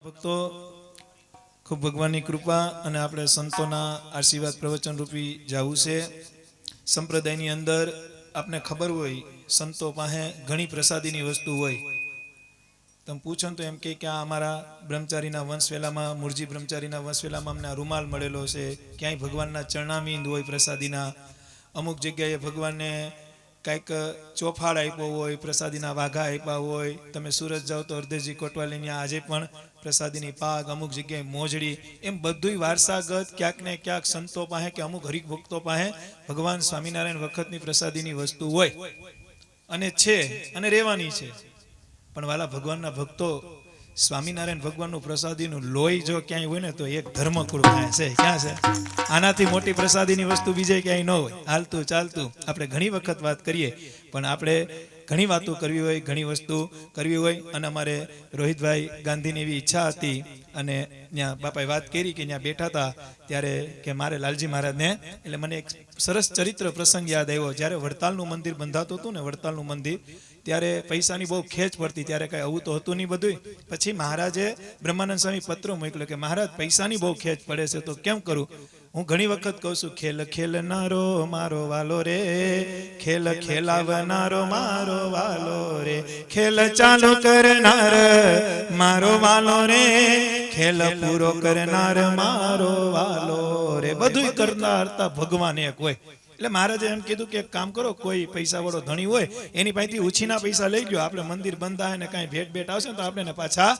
ભક્તો ખૂબ ભગવાનની કૃપા અને આપણે સંતોના આશીર્વાદ પ્રવચન રૂપી જવું છે. સંપ્રદાયની અંદર આપને ખબર હોય સંતો પાસે ઘણી પ્રસાદીની વસ્તુ હોય. તમે પૂછો તો એમ કે આ અમારા બ્રહ્મચારીના વંશવેલામાં મૂળજી બ્રહ્મચારીના વંશવેલામાં અમને રૂમાલ મળેલો છે. ક્યાંય ભગવાનના ચરણામીંદ હોય પ્રસાદીના. અમુક જગ્યાએ ભગવાનને કાંઈક ચોફાળ આપ્યો હોય, પ્રસાદીના વાઘા આપ્યા હોય. તમે સુરત જાઓ તો અર્ધેજી કોટવાલીની આજે પણ પ્રસાદીની પાક, અમુક જગ્યાએ મોજડી, એમ બધુંય વારસાગત ક્યાંક ને ક્યાંક સંતો પાસે કે અમુક હરિભક્તો પાસે ભગવાન સ્વામિનારાયણ વખતની પ્રસાદીની વસ્તુ હોય અને છે અને રહેવાની છે. પણ વાલા ભગવાનના ભક્તો, સ્વામિનારાયણ ભગવાનનું પ્રસાદીનું લોહી જો ક્યાંય હોય ને તો એક ધર્મકુળ પાસે છે. ક્યાં છે? આનાથી મોટી પ્રસાદીની વસ્તુ બીજે ક્યાંય ન હોય. હાલતું ચાલતું આપણે ઘણી વખત વાત કરીએ, પણ આપણે ઘણી વાતો કરવી હોય, ઘણી વસ્તુ કરવી હોય. અને અમારે રોહિતભાઈ ગાંધીની એવી ઈચ્છા હતી અને ત્યાં બાપાએ વાત કરી કે ત્યાં બેઠા હતા ત્યારે કે મારે લાલજી મહારાજને, એટલે મને એક સરસ ચરિત્ર પ્રસંગ યાદ આવ્યો. જ્યારે વડતાલનું મંદિર બંધાતું હતું ને, વડતાલનું મંદિર, ત્યારે પૈસાની બહુ ખેંચ પડતી. ત્યારે કાંઈ આવું તો હતું નહીં બધું. પછી મહારાજે બ્રહ્માનંદ સ્વામી પત્ર મોકલ્યો કે મહારાજ પૈસાની બહુ ખેંચ પડે છે તો કેમ કરું? હું ઘણી વખત કહું છું, ખેલ ખેલનારો મારો વાલો રે, ખેલ ખેલાવનારો મારો વાલો રે, ખેલ ચાલુ કરનાર મારો વાલો રે, ખેલ પૂરો કરનાર મારો વાલો રે. બધું કરનાર ભગવાન એક હોય. એટલે મહારાજે એમ કીધું કે એક કામ કરો, કોઈ પૈસા વાળો ધણી હોય એની પાસેથી ઉછીના પૈસા લઈ ગયો, આપણે મંદિર બંધાય ને કાંઈ ભેટ ભેટ આવશે તો આપણે પાછા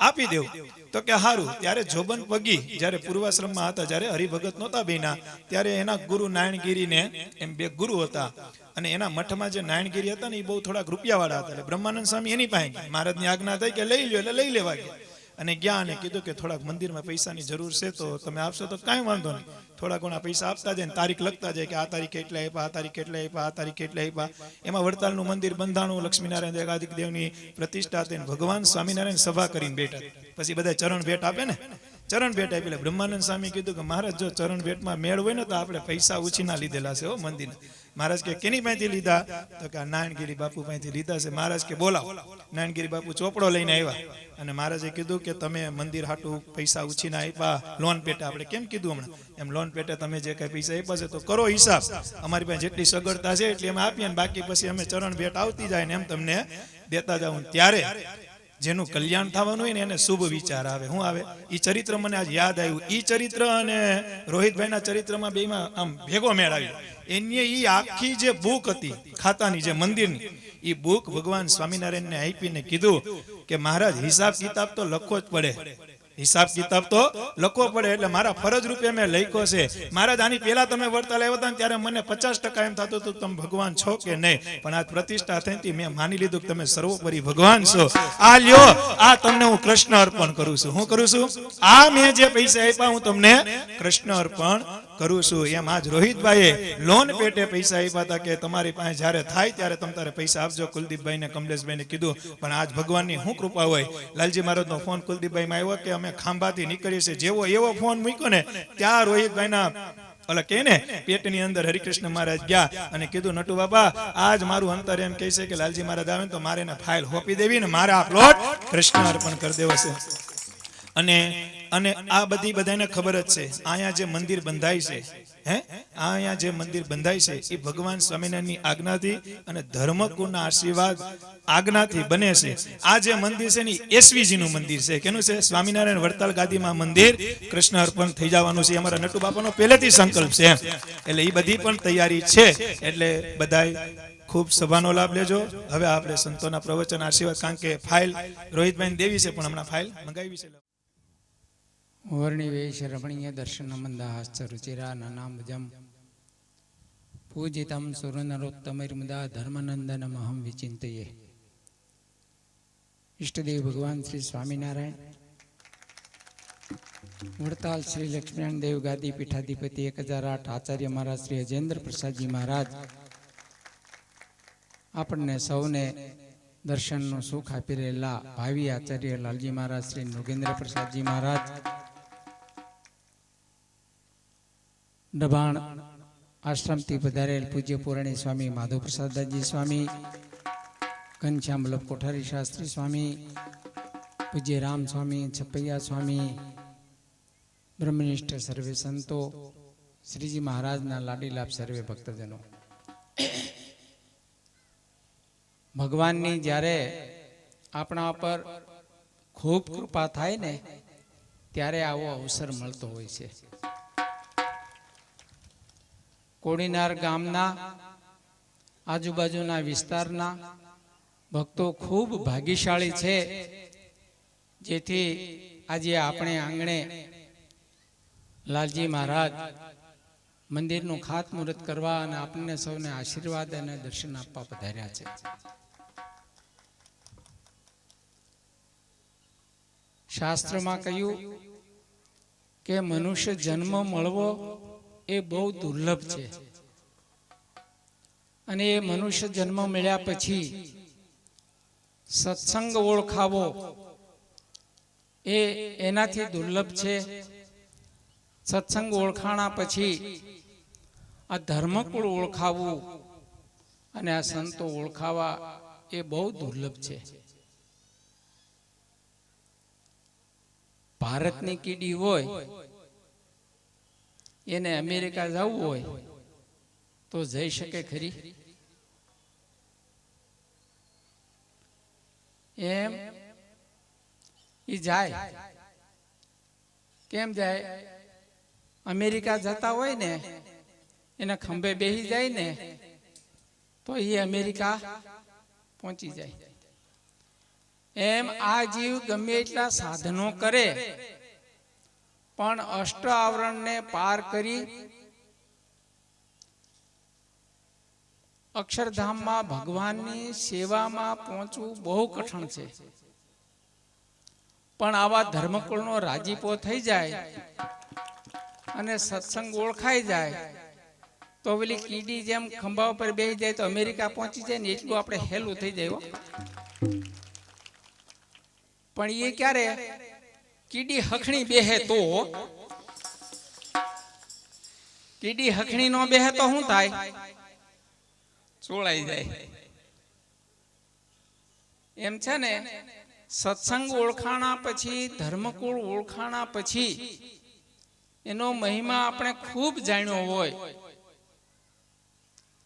આપી દેવું. તો કે હારું. ત્યારે જોબન પગી જ્યારે પૂર્વાશ્રમમાં હતા, જ્યારે હરિભગત નહોતા બેના, ત્યારે એના ગુરુ નારાયણગીરીને, એમ બે ગુરુ હતા, અને એના મઠમાં જે નારાયણગીરી હતા ને એ બહુ થોડાક રૂપિયાવાળા હતા. એટલે બ્રહ્માનંદ સ્વામી એની પાસે ગયા. મહારાજની આજ્ઞા થઈ કે લઈ લો, એટલે લઈ લેવા ગયા. અને ગયા અને કીધું કે થોડાક મંદિરમાં પૈસાની જરૂર છે તો તમે આપશો તો કાંઈ વાંધો નહીં. થોડા ઘણા પૈસા આપતા જાય ને તારીખ લખતા જાય કે આ તારીખે એટલા આપ્યા, આ તારીખે એટલા આપ્યા, આ તારીખે એટલા આપ્યા. એમાં વડતાલનું મંદિર બંધાણું, લક્ષ્મીનારાયણ એકાધિક દેવની પ્રતિષ્ઠા થઈને ભગવાન સ્વામિનારાયણ સભા કરીને બેઠા. પછી બધા ચરણ ભેટ આપે ને, ચરણ ભેટ આપી. એટલે બ્રહ્માનંદ સ્વામી કીધું કે મહારાજ જો ચરણ ભેટમાં મેળ હોય ને તો આપણે પૈસા ઉછીના લીધેલા છે હો મંદિરના. મહારાજ કે કેની પાસેથી લીધા? તો કે આ નારાયણગીરી બાપુ પાસેથી લીધા છે. મહારાજ કે બોલાવો. નારાયણગીરી બાપુ ચોપડો લઈને આવ્યા અને મહારાજે કીધું કે તમે મંદિર હાટું પૈસા ઉછીના આપ્યા લોન પેટે, આપણે કેમ કીધું હમણાં એમ, લોન પેટે તમે જે કાંઈ પૈસા આપ્યા છે તો કરો હિસાબ. અમારી પાસે જેટલી સગવડતા છે એટલી અમે આપીએ ને બાકી પછી અમે ચરણ ભેટ આવતી જાય ને એમ તમને દેતા જાઉં. ત્યારે જેનું કલ્યાણ થવાનું હોય ને એને શુભ વિચાર આવે. શું આવે? એ ચરિત્ર મને આજ યાદ આવ્યું. એ ચરિત્ર અને રોહિતભાઈના ચરિત્રમાં બેમાં આમ ભેગો મેળ આવ્યો. એની એ આખી જે બુક હતી ખાતાની, જે મંદિરની, એ બુક ભગવાન સ્વામિનારાયણને આપીને કીધું કે મહારાજ હિસાબ કિતાબ તો લખવો જ પડે, હિસાબ કિતાબ તો લખવો પડે. એટલે મારા ફરજ રૂપે મેં લખ્યો છે. મહારાજ આની પહેલા તમે વડતાલ આવ્યા હતા ને ત્યારે મને 50% એમ થતું હતું તમે ભગવાન છો કે નહીં, પણ આ પ્રતિષ્ઠા થઈ મેં માની લીધું કે તમે સર્વોપરી ભગવાન છો. આ લ્યો, આ તમને હું કૃષ્ણ અર્પણ કરું છું. હું કરું છું? આ મેં જે પૈસા આપ્યા હું તમને કૃષ્ણ અર્પણ કરું છું. એમ આજ રોહિતભાઈએ લોન પેટે પૈસા આપ્યા હતા કે તમારી પાસે જ્યારે થાય ત્યારે તમે તારે પૈસા આપજો. કુલદીપભાઈ ને કમલેશભાઈને કીધું. પણ આજ ભગવાનની શું કૃપા હોય. લાલજી મહારાજનો ફોન કુલદીપભાઈમાં આવ્યો કે અમે ખાંભાથી નીકળીએ છીએ. જેવો એવો ફોન મૂક્યો ને ત્યાં રોહિતભાઈના ઓલા કે ને પેટની અંદર હરિકૃષ્ણ મહારાજ ગયા અને કીધું નટુ બાપા આજ મારું અંતર એમ કહે છે કે લાલજી મહારાજ આવે તો મારે એને ફાઇલ હોપી દેવી ને મારે આ પ્લોટ કૃષ્ણ અર્પણ કરી દેવો છે. અને અને આ બધી બધાને ખબર જ છે. અહીંયા જે મંદિર બંધાય છે, અહીંયા જે મંદિર બંધાય છે એ ભગવાન સ્વામિનારાયણની આજ્ઞાથી અને ધર્મકુળના આશીર્વાદ આજ્ઞાથી બને છે. આ જે મંદિર છે ને એસવીજી નું મંદિર છે. કેનું છે? સ્વામિનારાયણ વડતાલ ગાદીમાં મંદિર કૃષ્ણ અર્પણ થઈ જવાનું છે. અમારા નટુ બાપાનો પહેલેથી સંકલ્પ છે. એટલે એ બધી પણ તૈયારી છે. એટલે બધાય ખૂબ સભાનો લાભ લેજો. હવે આપણે સંતોના પ્રવચન આશીર્વાદ, કારણ કે ફાઇલ રોહિતભાઈ દેવી છે પણ હમણાં ફાઇલ મંગાવી છે. વર્ણિવેશ રમણીય દર્શન મંદાહસ્ત રુચિરા નાનામજમ પૂજિતમ સુરનરોત્તમૈર્મુદા ધર્મનંદનમહં વિચિંતયે. ઈષ્ટદેવ ભગવાન શ્રી સ્વામિનારાયણ, વડતાલ શ્રી લક્ષ્મીનારાયણ દેવ ગાદી પીઠાધિપતિ 1008 આચાર્ય મહારાજ શ્રી અજેન્દ્ર પ્રસાદજી મહારાજ આપણને સૌને દર્શનનું સુખ આપી રહેલા ભાવિ આચાર્ય લાલજી મહારાજ શ્રી નૃગેન્દ્ર પ્રસાદજી મહારાજ, દબાણ આશ્રમથી પધારેલ પૂજ્ય પુરાણી સ્વામી માધવ પ્રસાદજી સ્વામી, ઘનશ્યામ વલ્લભ કોઠારી શાસ્ત્રી સ્વામી, પૂજ્ય રામ સ્વામી, છપૈયા સ્વામી, બ્રહ્મનિષ્ઠ સર્વે સંતો, શ્રીજી મહારાજના લાડીલાભ સર્વે ભક્તજનો, ભગવાનની જ્યારે આપણા પર ખૂબ કૃપા થાય ને ત્યારે આવો અવસર મળતો હોય છે. કોડીનાર ગામના આજુબાજુના વિસ્તારના ભક્તો ખૂબ ભાગ્યશાળી છે, જેથી આજે આપણે આંગણે લાલજી મહારાજ મંદિરનું ખાતમુહૂર્ત કરવા અને આપણને સૌને આશીર્વાદ અને દર્શન આપવા પધાર્યા છે. શાસ્ત્રમાં કહ્યું કે મનુષ્ય જન્મ મળવો એ બહુ દુર્લભ છે, અને એ મનુષ્ય જન્મ મળ્યા પછી સત્સંગ ઓળખાવો એ એનાથી દુર્લભ છે. સત્સંગ ઓળખાણા પછી આ ધર્મકુળ ઓળખાવું અને આ સંતો ઓળખાવા એ બહુ દુર્લભ છે. ભારતની કીડી હોય એને અમેરિકા જવું હોય તો જઈ શકે ખરી? એમ ઈ જાય. કેમ જાય? અમેરિકા જતા હોય ને એના ખંભે બેસી જાય ને તો એ અમેરિકા પહોંચી જાય. એમ આ જીવ ગમે એટલા સાધનો કરે પણ અષ્ટ આવરણને પાર કરી અક્ષરધામમાં ભગવાનની સેવામાં પહોંચવું બહુ કઠણ છે. પણ આવા ધર્મકુળનો રાજીપો થઈ જાય અને સત્સંગ ઓળખાઈ જાય તો પેલી કીડી જેમ ખંભા ઉપર બેસી જાય તો અમેરિકા પહોંચી જાય ને એટલું આપણે હેલું થઈ જાય. પણ એ ક્યારે? કીડી હખણી બેહે તો. કીડી હખણી નો બેહે તો શું થાય? ચોળાઈ જાય. એમ છે ને, સત્સંગ ઓળખાણા પછી, ધર્મકુળ ઓળખાણા પછી એનો મહિમા આપણે ખૂબ જાણ્યો હોય,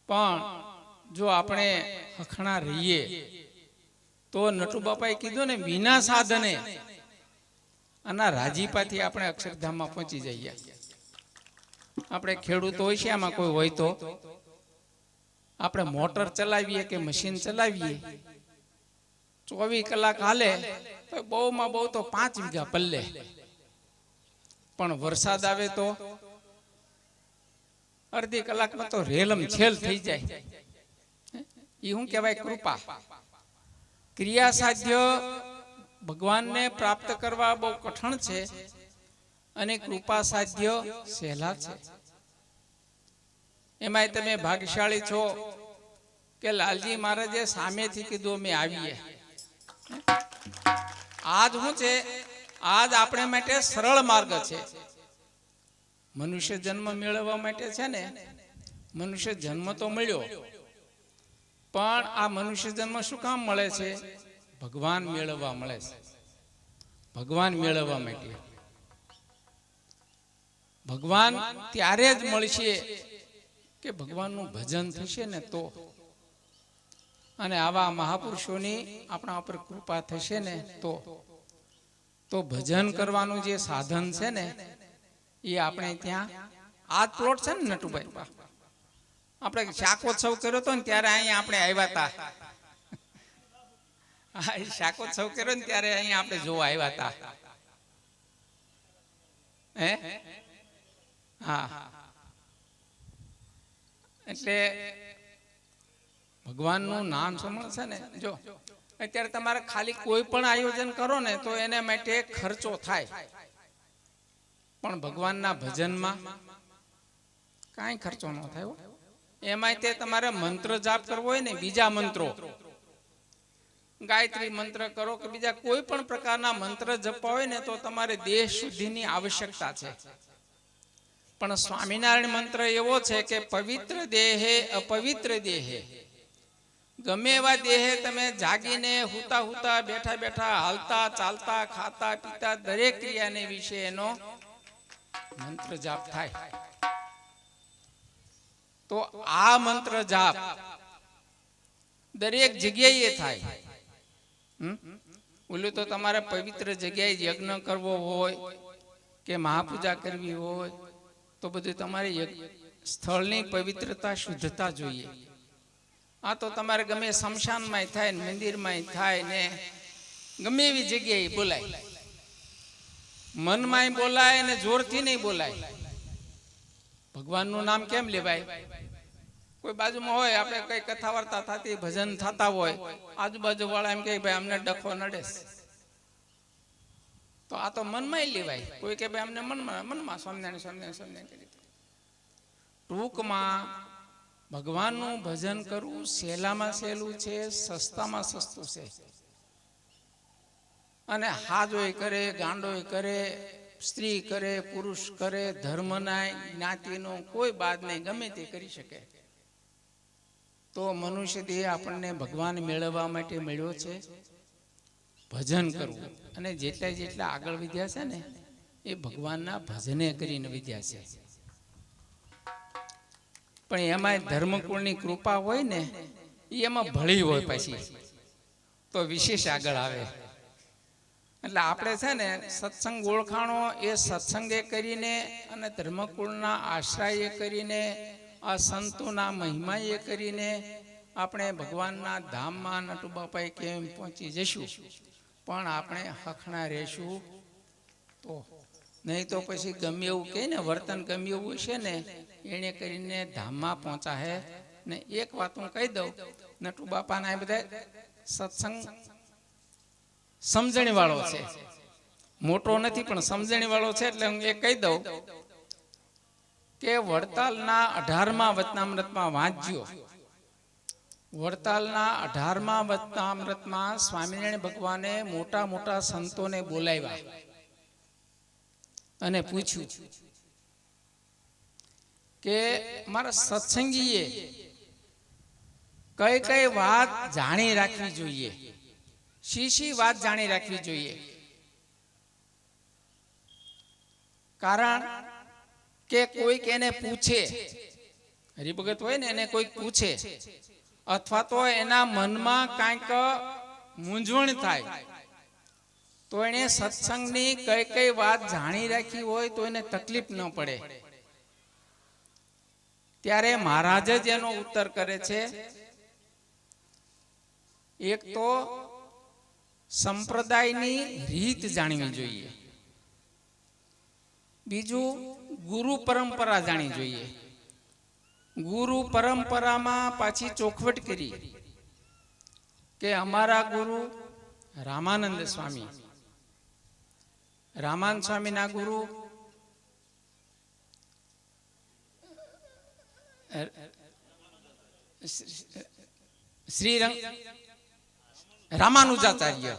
પણ જો આપણે હખણા રહીએ તો નટુ બાપાએ કીધું ને, વિના સાધને આના રાજીપાથી આપણે અક્ષરધામમાં પહોંચી જઈએ. આપણે ખેડૂતો હોય છે, આમાં કોઈ હોય તો આપણે મોટર ચલાવીએ કે મશીન ચલાવીએ, 24 કલાક હાલે તો બહુમાં બહુ તો 5 વીઘા પલ્લે, પણ વરસાદ આવે તો અડધી કલાકમાં તો રેલમ છેલ થઈ જાય. એ શું કહેવાય? કૃપા. ક્રિયા સાધ્ય ભગવાનને પ્રાપ્ત કરવા બહુ કઠણ છે અને કૃપા સાધ્ય સહેલા છે. એમાંય તમે ભાગ્યશાળી છો કે લાલજી મહારાજે સામેથી કીધું અમે આવીએ. આજ શું છે? આજ આપણે માટે સરળ માર્ગ છે. મનુષ્ય જન્મ મેળવવા માટે છે ને, મનુષ્ય જન્મ તો મળ્યો, પણ આ મનુષ્ય જન્મ શું કામ મળે છે? ભગવાન મેળવવા મળે છે. ભગવાન મેળવવા માટે. ભગવાન ત્યારે જ મળશે કે ભગવાનનું ભજન થશે ને તો, અને આવા મહાપુરુષોની આપણા ઉપર કૃપા થશે ને તો ભજન કરવાનું જે સાધન છે ને એ આપણે ત્યાં આ પ્લોટ છે ને નટુભાઈ, આપણે શાકોત્સવ કર્યો હતો ને ત્યારે અહીંયા આપણે આવ્યા હતા. શાકોત્સવ કર્યો ને ત્યારે અહીંયા આપણે જોવા આવ્યા હતા. હે? હા. એટલે ભગવાનનું નામ સમજશે ને. જો અત્યારે તમારે ખાલી કોઈ પણ આયોજન કરો ને તો એને માટે ખર્ચો થાય, પણ ભગવાનના ભજનમાં કાંઈ ખર્ચો ન થાય. એમાંય તે તમારે મંત્ર જાપ કરવો હોય ને, બીજા મંત્રો, ગાયત્રી મંત્ર કરો કે બીજા કોઈ પણ પ્રકારના મંત્ર જપવા હોય ને તો તમારે દેહ શુદ્ધિની આવશ્યકતા છે. પણ સ્વામિનારાયણ મંત્ર એવો છે કે પવિત્ર દેહે અપવિત્ર દેહે ગમે એવા દેહે તમે જાગીને હુતા હુતા બેઠા બેઠા હાલતા ચાલતા ખાતા પીતા દરેક ક્રિયાને વિશે એનો મંત્ર જાપ થાય. તો આ મંત્ર જાપ દરેક જગ્યાએ થાય. ઓલું તો તમારે પવિત્ર જગ્યાએ યજ્ઞ કરવો હોય કે મહાપૂજા કરવી હોય તો બધું તમારે સ્થળની પવિત્રતા શુદ્ધતા જોઈએ. આ તો તમારે ગમે શમશાનમાં થાય ને મંદિરમાં થાય ને ગમે એવી જગ્યાએ બોલાય, મનમાં બોલાય ને જોરથી નહીં બોલાય. ભગવાનનું નામ કેમ લેવાય? કોઈ બાજુમાં હોય, આપણે કઈ કથા વાર્તા થતી, ભજન થતા હોય, આજુબાજુ વાળા એમ કે ભાઈ અમને ડખો નડે, તો આ તો મનમાં લેવાય. કોઈ કે ભાઈ અમને મનમાં સ્વામિનારાયણ સ્વામિનારાયણ સ્વામિનારાયણ કરી. ટૂંકમાં ભગવાનનું ભજન કરવું સહેલામાં સહેલું છે, સસ્તામાં સસ્તું છે. અને હાજોય કરે, ગાંડોય કરે, સ્ત્રી કરે, પુરુષ કરે, ધર્મના જ્ઞાતિનો કોઈ બાદ નહીં, ગમે તે કરી શકે. તો મનુષ્ય દેહ આપણને ભગવાન મેળવવા માટે મળ્યો છે. ભજન કરવું, અને જેટલા જેટલા આગળ વધ્યા છે ને એ ભગવાનના ભજને કરીને વધ્યા છે. પણ એમાં ધર્મકુળની કૃપા હોય ને એમાં ભળી હોય પછી તો વિશેષ આગળ આવે. એટલે આપણે છે ને સત્સંગ ઓળખાણો એ સત્સંગે કરીને અને ધર્મકુળના આશ્રય કરીને આ સંતોના મહિમા એ કરીને આપણે ભગવાનના ધામમાં નટુબાપાએ કેમ પહોંચી જશું. પણ આપણે હખણા રહેશું તો, નહીં તો પછી ગમે એવું કહે ને વર્તન ગમે એવું છે ને એને કરીને ધામમાં પહોંચાય ને. એક વાત હું કહી દઉં, નટુબાપાના એ બધા સત્સંગ સમજણી વાળો છે, મોટો નથી પણ સમજણી વાળો છે. એટલે હું એ કહી દઉં કે વડતાલના 18મા વચનામૃતમાં વાંચજો. વડતાલના 18મા વચનામૃતમાં સ્વામિનારાયણ ભગવાને મોટા મોટા સંતોને બોલાવ્યા અને પૂછ્યું કે મારા સત્સંગીએ કઈ કઈ વાત જાણી રાખવી જોઈએ, શી વાત જાણી રાખવી જોઈએ. કારણ કે કોઈક એને પૂછે, હરિભગત હોય ને એને કોઈક પૂછે, અથવા તો એના મનમાં કાંઈક મૂંઝવણ થાય, તો એને સત્સંગની કઈ કઈ વાત જાણી રાખી હોય તો એને તકલીફ ન પડે. ત્યારે મહારાજ જ એનો ઉત્તર કરે છે. એક તો સંપ્રદાયની રીત જાણવી જોઈએ, બીજું ગુરુ પરંપરા જાણવી જોઈએ. ગુરુ પરંપરામાં પાછી ચોખવટ કરી કે અમારા ગુરુ રામાનંદ સ્વામી, રામાનંદ સ્વામીના ગુરુ શ્રી રામાનુજાચાર્ય,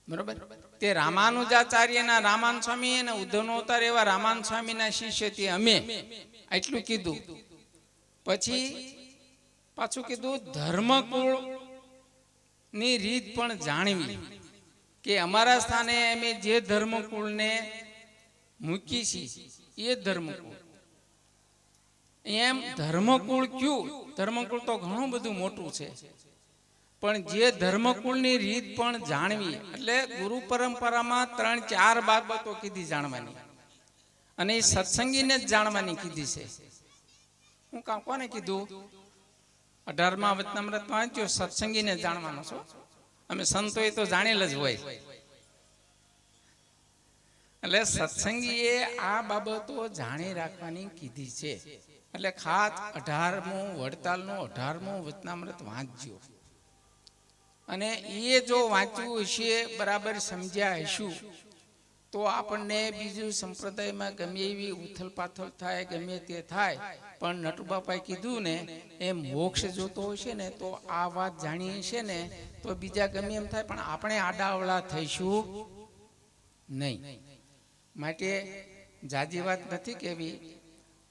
બરોબર. તે રામાનુજાચાર્યના રામાનંદ સ્વામી અને ઉદ્ધવનો અવતાર એવા રામાનંદ સ્વામીના શિષ્ય તે અમે, એટલું કીધું. પછી પાછું કીધું ધર્મકુળ ની રીત પણ જાણવી, કે અમારા સ્થાને અમે જે ધર્મકુળને મૂકી છીએ એ ધર્મકુળ. એમ ધર્મકુળ કયું? ધર્મકુળ તો ઘણું બધું મોટું છે, પણ જે ધર્મકુળની રીત પણ જાણવી. એટલે ગુરુ પરંપરામાં 3-4 બાબતો કીધી જાણવાની, અને એ સત્સંગીને જ જાણવાની કીધી છે. હું કોને કીધું? 18મા વચનામૃતમાં વાંચ્યો, સત્સંગીને જાણવાનો છો. અમે સંતો એ તો જાણેલ જ હોય. એટલે સત્સંગીએ આ બાબતો જાણી રાખવાની કીધી છે. એટલે ખાસ 18મું વડતાલનું 18મું વચનામૃત વાંચજો. અને એ જો વાંચ્યું હશે, બરાબર સમજ્યા હશું, તો આપણને બીજું સંપ્રદાયમાં ગમે એવી ઉથલ પાથલ થાય, ગમે તે થાય, પણ નટુબાપાએ કીધું ને એ મોક્ષ જોતો હશે ને તો આ વાત જાણી હશે ને તો બીજા ગમે એમ થાય, પણ આપણે આડાવડા થઈશું નહીં. માટે જાજી વાત નથી કેવી.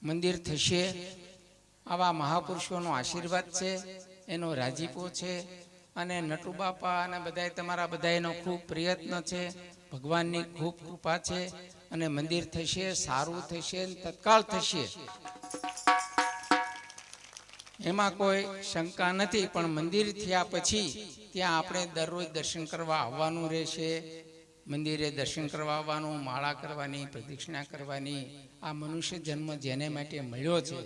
મંદિર થશે, આવા મહાપુરુષોનો આશીર્વાદ છે, એનો રાજીપો છે, અને નટુ બાપા અને બધાય તમારા બધાયનો ખૂબ પ્રયત્ન છે, ભગવાનની ખૂબ કૃપા છે, અને મંદિર થશે, સારું થશે, તત્કાળ થશે, એમાં કોઈ શંકા નથી. પણ મંદિર થયા પછી ત્યાં આપણે દરરોજ દર્શન કરવા આવવાનું રહેશે. મંદિરે દર્શન કરવા આવવાનું, માળા કરવાની, પ્રદક્ષિણા કરવાની. આ મનુષ્ય જન્મ જેને માટે મળ્યો છે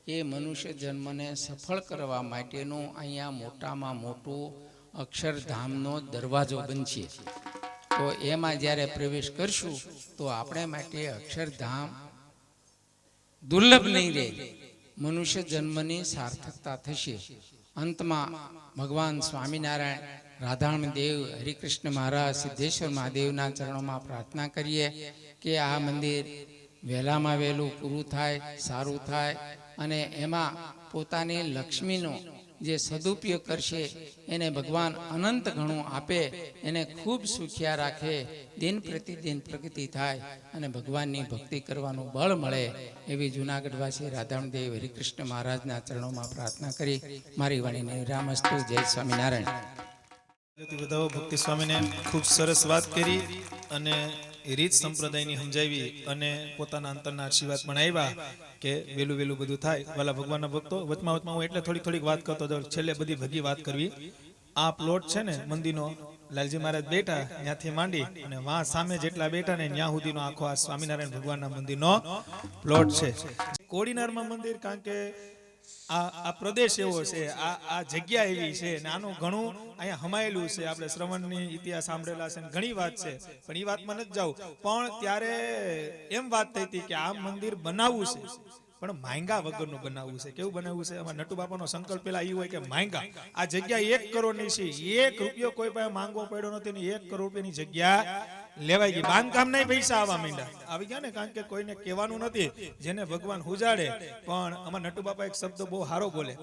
એ મનુષ્ય જન્મને સફળ કરવા માટેનું અહીંયા મોટામાં મોટું અક્ષરધામનો દરવાજો બનશે. તો એમાં જ્યારે પ્રવેશ કરશું તો આપણે માટે અક્ષરધામ દુર્લભ નહીં રહે, મનુષ્ય જન્મની સાર્થકતા થશે. અંતમાં ભગવાન સ્વામિનારાયણ, રાધામણ દેવ, હરિકૃષ્ણ મહારાજ, સિદ્ધેશ્વર મહાદેવના ચરણોમાં પ્રાર્થના કરીએ કે આ મંદિર વહેલામાં વહેલું પૂરું થાય, સારું થાય, અને એમાં પોતાની લક્ષ્મીનો જે સદુપયોગ કરશે એને ભગવાન અનંત ઘણું આપે, એને ખૂબ સુખિયા રાખે, દિન પ્રતિદિન પ્રગતિ થાય અને ભગવાનની ભક્તિ કરવાનું બળ મળે એવી જૂનાગઢવાસી રાધામણ દેવ હરિકૃષ્ણ મહારાજના ચરણોમાં પ્રાર્થના કરી મારી વાણીને વિરામસ્તુ. જય સ્વામિનારાયણ. બધાઓ ભક્તિ સ્વામીને ખૂબ સરસ વાત કરી અને રીત સંપ્રદાયની સમજાવી અને પોતાના અંતરના આશીર્વાદ પણ આવ્યા કે વેલું વેલું બધું થાય. વાલા ભગવાનના ભક્તો, વચમાં હું એટલે થોડીક વાત કરતો હતો, છેલ્લે બધી ભગી વાત કરવી. આ પ્લોટ છે ને મંદિરનો, લાલજી મહારાજ બેઠા ત્યાંથી માંડી અને વાં સામે જેટલા બેઠા ને ત્યાં સુધીનો આખો આ સ્વામિનારાયણ ભગવાનના મંદિરનો પ્લોટ છે. કોડીનારમાં મંદિર, કારણ કે આ પ્રદેશ એવો છે, આ જગ્યા એવી છે ને આનું ઘણું અહીંયા હમાયેલું છે. આપણે શ્રવણની ઇતિહાસ સાંભળેલા છે, ઘણી વાત છે, પણ એ વાતમાં નથી જાવ. પણ ત્યારે એમ વાત થઈ હતી કે આ મંદિર બનાવવું છે પણ માંગા વગરનું બનાવવું છે. કેવું બનાવવું છે? આમાં નટુ બાપાનો સંકલ્પ પેલા એ હોય કે માંગા. આ જગ્યા 1 કરોડની છે, 1 રૂપિયો કોઈ પાસે માંગવો પડ્યો નથી ને 1 કરોડ રૂપિયાની જગ્યા લેવાઈ ગઈ. બાંધકામ નહીં પૈસા આવવા માંડ્યા, આવી ગયા ને, કારણ કે કોઈને કહેવાનું નથી, જેને ભગવાન હુજાડે. પણ આમાં નટુ બાપા એક શબ્દ બહુ સારો બોલે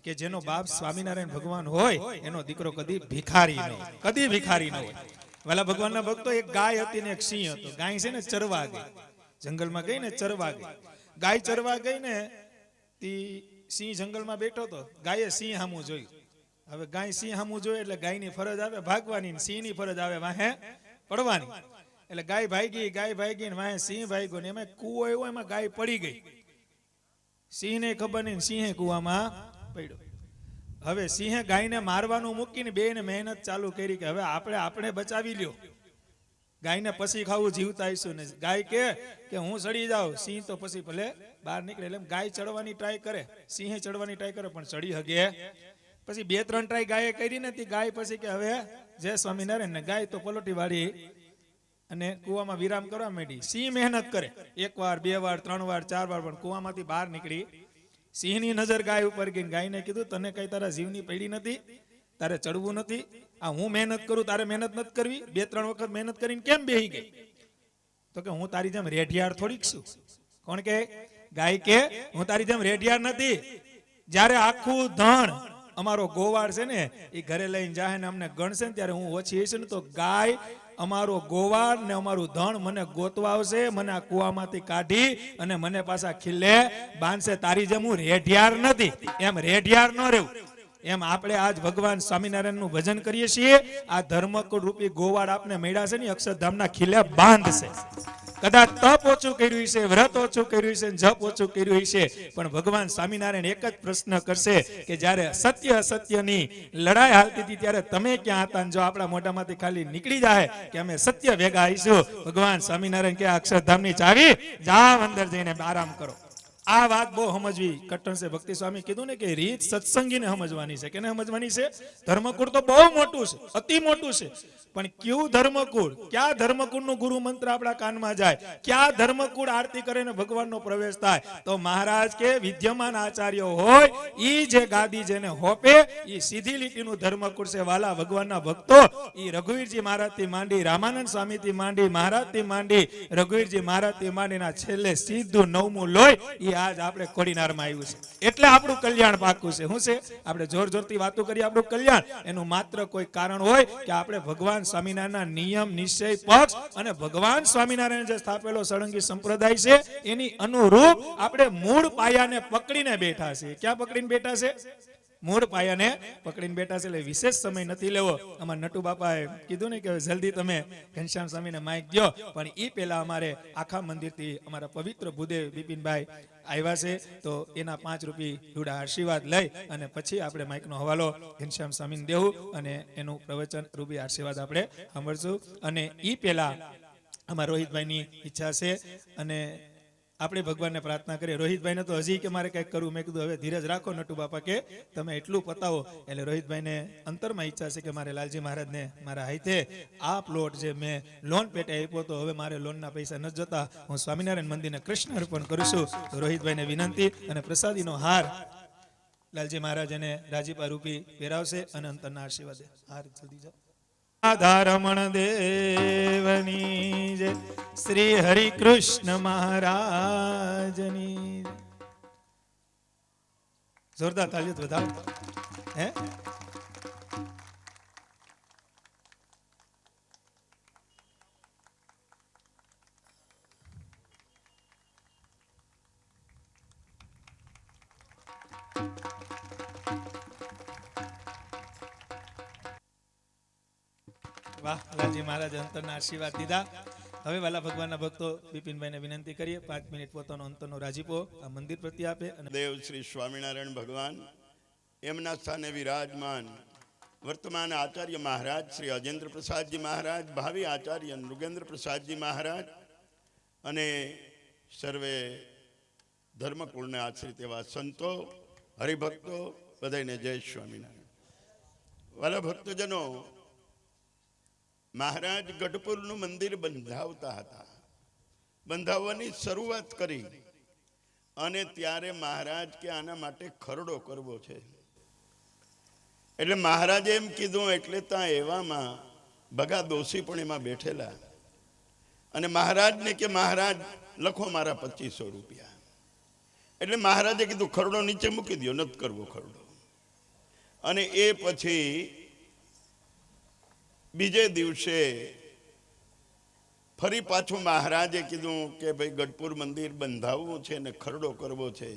કે જેનો બાપ સ્વામિનારાયણ ભગવાન હોય એનો દીકરો કદી ભિખારી ન હોય, કદી ભિખારી ન હોય. વાલા ભગવાનના ભક્તો, એક ગાય હતી ને એક સિંહ હતો. ગાય છે ને ચરવા ગઈ, જંગલમાં ગઈ ને ચરવા ગઈ. ગાય ચરવા ગઈ ને તી સિંહ જંગલમાં બેઠો હતો. ગાયે સિંહ સામું જોયું. હવે ગાય સિંહ સામું જોયું એટલે ગાયની ફરજ આવે ભાગવાની, સિંહની ફરજ આવે વાહે પડવાની. એટલે ગાય ભાગી ને વાહે સિંહ ભાગ્યો ને એમાં કૂવો આવ્યો, એમાં ગાય પડી ગઈ. સિંહને ખબર નહીં, સિંહે કૂવામાં પડ્યો. હવે સિંહે ગાયને મારવાનું મૂકીને બેને મહેનત ચાલુ કરી કે હવે આપણે બચાવી લ્યો, ગાયને પછી ખાવું જીવતા આવીશું ને. ગાય કે હું ચડી જાઉં, સિંહ તો પછી ભલે બહાર નીકળે. એટલે ગાય ચડવાની ટ્રાય કરે, સિંહે ચડવાની ટ્રાય કરે પણ ચડી હગે. પછી 2-3 ટ્રાય ગાયે કરી ને, ગાય પછી કે હવે જય સ્વામિનારાયણ ને ગાય તો પલોટી વાળી અને કૂવામાં વિરામ કરવા માંડી. સિંહ મહેનત કરે, 1 વાર 2 વાર 3 વાર 4 વાર, પણ કૂવામાંથી બહાર નીકળી. સિંહની નજર ગાય ઉપર ગઈ. ગાયને કીધું તને કઈ તારા જીવની પડી નથી, તારે ચડવું નથી, આ હું મહેનત કરું તારે મહેનત નથી કરવી. 2-3 વખત મહેનત કરીને કેમ બેહી ગઈ? તો કે હું તારી જેમ રેઢિયાર થોડીક છું. કોણ કે? ગાય કે હું તારી જેમ રેઢિયાર નથી. જ્યારે આખું ધણ અમારો ગોવાળ છે ને એ ઘરે લઈને જાય ને અમને ગણશે ને ત્યારે હું ઓછી હશે ને તો ગાય અમારો ગોવાળ ને અમારું ધણ મને ગોતવા આવશે, મને આ કુવામાંથી કાઢી અને મને પાછા ખીલે બાંધશે. તારી જેમ હું રેઢિયાર નથી, એમ રેઢિયાર ન રહેવું. એમ આપણે આજ ભગવાન સ્વામિનારાયણ નું ભજન કરીએ છીએ. આ ધર્મકુળ રૂપી ગોવાળ આપને મળ્યા છે ને અક્ષરધામના ખીલે બાંધશે. કદાચ તપ ઓછું કર્યું છે, વ્રત ઓછું કર્યું છે, જપ ઓછું કર્યું છે, પણ ભગવાન સ્વામિનારાયણ એક જ પ્રશ્ન કરશે કે જ્યારે સત્ય અસત્યની લડાઈ હાલતી હતી ત્યારે તમે ક્યાં હતા? જો આપણા મોઢામાંથી ખાલી નીકળી જાય કે અમે સત્ય ભેગા આવીશું, ભગવાન સ્વામિનારાયણ કે અક્ષરધામની ચાવી જાવ અંદર જઈને આરામ કરો. આ વાત બહુ સમજવી કઠણ છે. ભક્તિ સ્વામી કીધું ને કે રીત સત્સંગીને સમજવાની છે. કેને સમજવાની છે? ધર્મકુળ તો બહુ મોટું છે, અતિ મોટું છે, પણ કયું ધર્મકુળ, ક્યાં ધર્મકુળનું ગુરુ મંત્ર આપણા કાનમાં જાય, ક્યાં ધર્મકુળ આરતી કરે ને ભગવાનનો પ્રવેશ થાય? તો મહારાજ કે વિદ્યમાન આચાર્ય હોય ઈ જે ગાદી જેને હોપે ઈ સીધી લીટીનું ધર્મકુળ છે. વાલા ભગવાનના ભક્તો, ઈ રઘુવીરજી મહારાજથી માંડી, રામાનંદ સ્વામીથી માંડી, મહારાજથી માંડી, રઘુવીરજી મહારાજથી માંડીના છેલ્લે સીધું 9મું લોય ઈ આજ આપણે કોડીનારમાં આવ્યું છે એટલે આપણું કલ્યાણ પાકું છે. શું છે? આપણે જોર જોરથી વાતો કરીએ આપણું કલ્યાણ, એનું માત્ર કોઈ કારણ હોય કે આપણે ભગવાન સ્વામિનારાયણના નિયમ નિશ્ચય પક્ષ અને ભગવાન સ્વામિનારાયણ જે સ્થાપેલો સળંગી સંપ્રદાય છે એની અનુરૂપ આપણે મૂળ પાયાને પકડીને બેઠા છે. ક્યાં પકડીને બેઠા છે? મૂળ પાયાને પકડીને બેઠા છે. એટલે વિશેષ સમય નથી લેવો. અમારા નટુ બાપાએ કીધું ને કે જલ્દી તમે ઘનશ્યામ સ્વામીને માઇક દો, પણ એ પહેલા અમારે આખા મંદિરથી અમારા પવિત્ર ભૂદેવ બિપિનભાઈ આવ્યા છે, તો એના 5 રૂપિયા રૂડા આશીર્વાદ લઈ અને પછી આપણે માઇકનો હવાલો ઘનશ્યામ સ્વામીને દેવું અને એનું પ્રવચન રૂપી આશીર્વાદ આપણે સાંભળશું. અને એ પહેલા અમારા રોહિતભાઈની ઈચ્છા છે અને આપણે ભગવાનને પ્રાર્થના કરીએ. રોહિતભાઈને તો હજી કે મારે કંઈક કરવું, મેં કીધું હવે ધીરજ રાખો નટુ બાપા કે તમે એટલું પતાવો. એટલે રોહિતભાઈને અંતરમાં ઈચ્છા છે કે મારે લાલજી મહારાજને મારા હાથે આ પ્લોટ જે મેં લોન પેટે આપ્યો તો હવે મારે લોનના પૈસા નથી જોતા, હું સ્વામિનારાયણ મંદિરને કૃષ્ણ અર્પણ કરું છું. તો રોહિતભાઈને વિનંતી અને પ્રસાદીનો હાર લાલજી મહારાજ એને રાજીપા રૂપી પહેરાવશે અને અંતરના આશીર્વાદ હાર જલ્દી જાઓ. આધારમણ દેવની જય, શ્રી હરિ કૃષ્ણ મહારાજની જય. જોરદાર તાલીઓ વધાવો. હે વાહ, લાલજી મહારાજ અંતરના આશીર્વાદ દીધા. હવે વાલા ભગવાનના ભક્તો બિપિનભાઈને વિનંતી કરીએ 5 મિનિટ પોતાનો અંતરનો રાજીપો આ મંદિર પ્રત્યે આપે. અને દેવ શ્રી સ્વામિનારાયણ ભગવાન એમના સ્થાને વિરાજમાન વર્તમાન આચાર્ય મહારાજ શ્રી અજેન્દ્ર પ્રસાદજી મહારાજ, ભાવિ આચાર્ય નૃગેન્દ્ર પ્રસાદજી મહારાજ અને સર્વે ધર્મકુળને આશ્રિત એવા સંતો હરિભક્તો બધાને જય સ્વામિનારાયણ. વાલા ભક્તજનો, મહારાજ ગઢપુરનું મંદિર બંધાવતા હતા. બંધાવવાની શરૂઆત કરી અને ત્યારે મહારાજ કે આના માટે ખરડો કરવો છે. એટલે મહારાજે એમ કીધું એટલે ત્યાં એવામાં ભગા દોશી પણ એમાં બેઠેલા અને મહારાજને કે મહારાજ લખો મારા 2500 રૂપિયા. એટલે મહારાજે કીધું ખરડો નીચે મૂકી દો, નથી કરવો ખરડો. અને એ પછી બીજે દિવસે ફરી પાછું મહારાજે કીધું કે ભાઈ ગઢપુર મંદિર બંધાવવું છે ને ખરડો કરવો છે.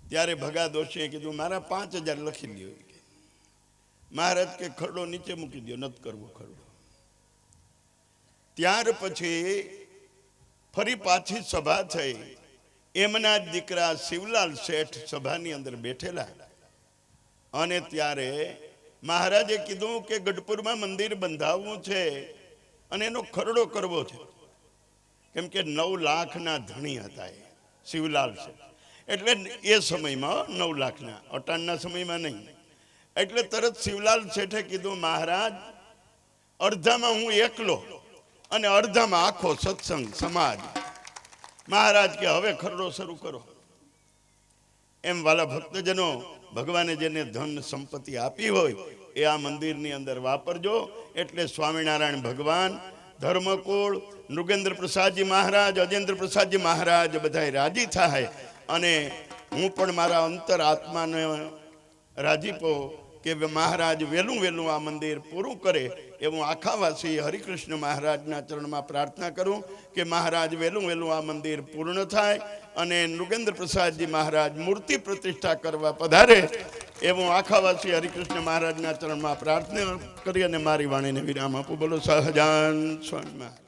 ત્યારે ભગા દોશીએ કીધું મારા 5000 લખી લ્યો. મહારાજ કે ખરડો નીચે મૂકી દો, નથી કરવો ખરડો. ત્યાર પછી ફરી પાછી સભા થઈ. એમના જ દીકરા શિવલાલ શેઠ સભાની અંદર બેઠેલા અને ત્યારે મહારાજે કીધું કે ગઢપુરમાં મંદિર બંધાવવું છે અને એનો ખરડો કરવો છે. કેમ કે 9 લાખના ધણી હતા એ શિવલાલ શેઠ. એટલે એ સમયમાં 9 લાખના, અટાણના સમયમાં નહીં. એટલે તરત શિવલાલ શેઠે કીધું મહારાજ અડધામાં હું એકલો અને અડધામાં આખો સત્સંગ સમાજ. મહારાજ કે હવે ખરડો શરૂ કરો. એમ વાલા ભક્તજનો, ભગવાને જેને ધન સંપત્તિ આપી હોય એ આ મંદિરની અંદર વાપરજો. એટલે સ્વામિનારાયણ ભગવાન, ધર્મકુળ, નૃગેન્દ્ર પ્રસાદજી મહારાજ, અજેન્દ્ર પ્રસાદજી મહારાજ બધાય રાજી થાય. અને હું પણ મારા અંતર આત્માને રાજીપો કે મહારાજ વહેલું આ મંદિર પૂરું કરે એવું આખાવાસી હરિકૃષ્ણ મહારાજના ચરણમાં પ્રાર્થના કરું કે મહારાજ વહેલું આ મંદિર પૂર્ણ થાય અને નૃગેન્દ્ર પ્રસાદજી મહારાજ મૂર્તિ પ્રતિષ્ઠા કરવા પધારે એવું આખાવાસી હરિકૃષ્ણ મહારાજના ચરણમાં પ્રાર્થના કરી અને મારી વાણીને વિરામ આપું. બોલો સહજાન સ્વામી મહારાજ.